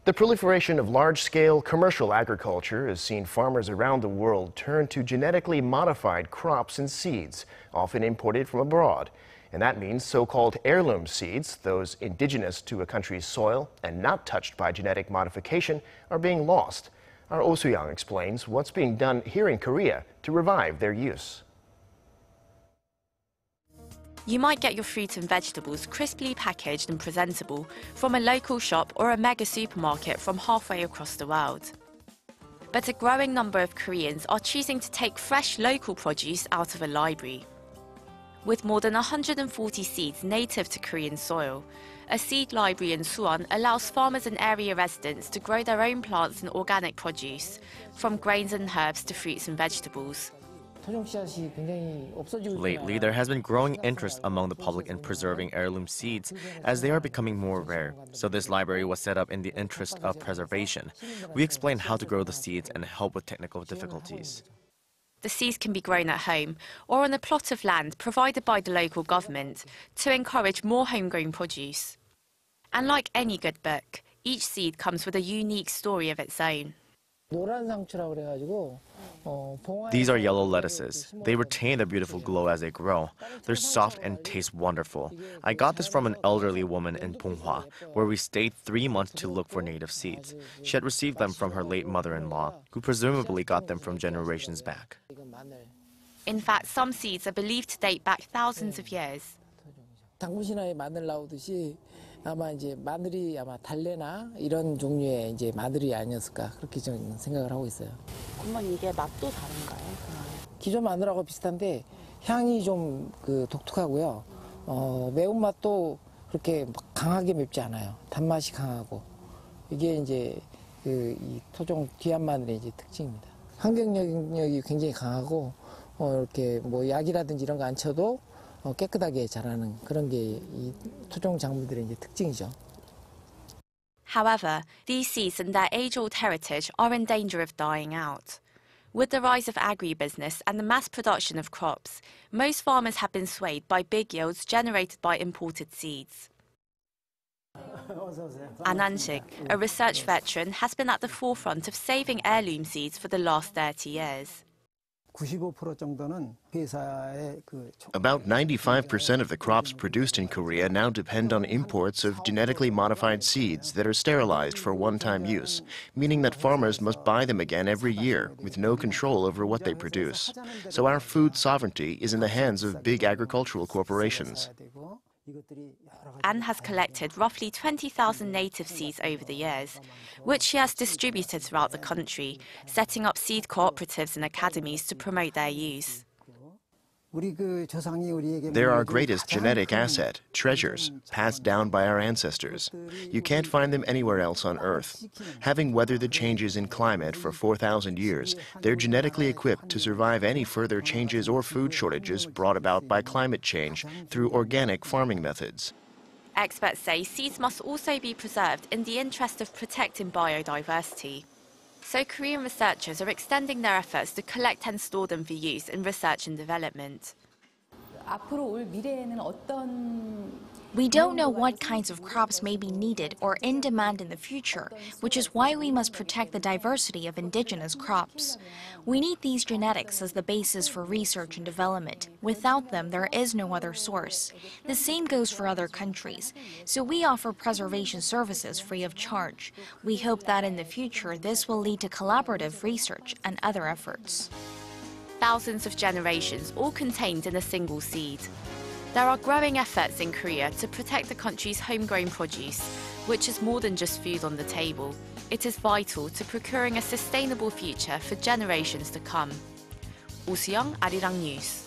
The proliferation of large-scale commercial agriculture has seen farmers around the world turn to genetically modified crops and seeds, often imported from abroad. And that means so-called heirloom seeds, those indigenous to a country's soil and not touched by genetic modification, are being lost. Our Oh Soo-young explains what's being done here in Korea to revive their use. You might get your fruit and vegetables crisply packaged and presentable from a local shop or a mega supermarket from halfway across the world. But a growing number of Koreans are choosing to take fresh local produce out of a library. With more than 140 seeds native to Korean soil, a seed library in Suwon allows farmers and area residents to grow their own plants and organic produce, from grains and herbs to fruits and vegetables. Lately, there has been growing interest among the public in preserving heirloom seeds as they are becoming more rare. So this library was set up in the interest of preservation. We explain how to grow the seeds and help with technical difficulties. The seeds can be grown at home or on a plot of land provided by the local government to encourage more homegrown produce. And like any good book, each seed comes with a unique story of its own. These are yellow lettuces. They retain their beautiful glow as they grow. They're soft and taste wonderful. I got this from an elderly woman in Ponghwa, where we stayed 3 months to look for native seeds. She had received them from her late mother-in-law, who presumably got them from generations back. In fact, some seeds are believed to date back thousands of years. 아마 이제 마늘이 아마 달래나 이런 종류의 이제 마늘이 아니었을까 그렇게 저는 생각을 하고 있어요. 그러면 이게 맛도 다른가요? 기존 마늘하고 비슷한데 향이 좀 독특하고요. 매운맛도 그렇게 강하게 맵지 않아요. 단맛이 강하고 이게 이제 이 토종 귀한 마늘의 이제 특징입니다. 환경 영역이 굉장히 강하고 이렇게 뭐 약이라든지 이런 거 안 쳐도 깨끗하게 자라는 그런 게 이 토종 작물들의 이제 특징이죠. However, these seeds and their age-old heritage are in danger of dying out. With the rise of agribusiness and the mass production of crops, most farmers have been swayed by big yields generated by imported seeds. An-sik, a research veteran, has been at the forefront of saving heirloom seeds for the last 30 years. About 95% of the crops produced in Korea now depend on imports of genetically modified seeds that are sterilized for one-time use, meaning that farmers must buy them again every year with no control over what they produce. So our food sovereignty is in the hands of big agricultural corporations. An has collected roughly 20,000 native seeds over the years, which she has distributed throughout the country, setting up seed cooperatives and academies to promote their use. They're our greatest genetic asset, treasures, passed down by our ancestors. You can't find them anywhere else on Earth. Having weathered the changes in climate for 4,000 years, they're genetically equipped to survive any further changes or food shortages brought about by climate change through organic farming methods. Experts say seeds must also be preserved in the interest of protecting biodiversity. So Korean researchers are extending their efforts to collect and store them for use in research and development. We don't know what kinds of crops may be needed or in demand in the future, which is why we must protect the diversity of indigenous crops. We need these genetics as the basis for research and development. Without them, there is no other source. The same goes for other countries. So we offer preservation services free of charge. We hope that in the future, this will lead to collaborative research and other efforts. Thousands of generations, all contained in a single seed. There are growing efforts in Korea to protect the country's homegrown produce, which is more than just food on the table. It is vital to procuring a sustainable future for generations to come. Oh Soo-young, Arirang News.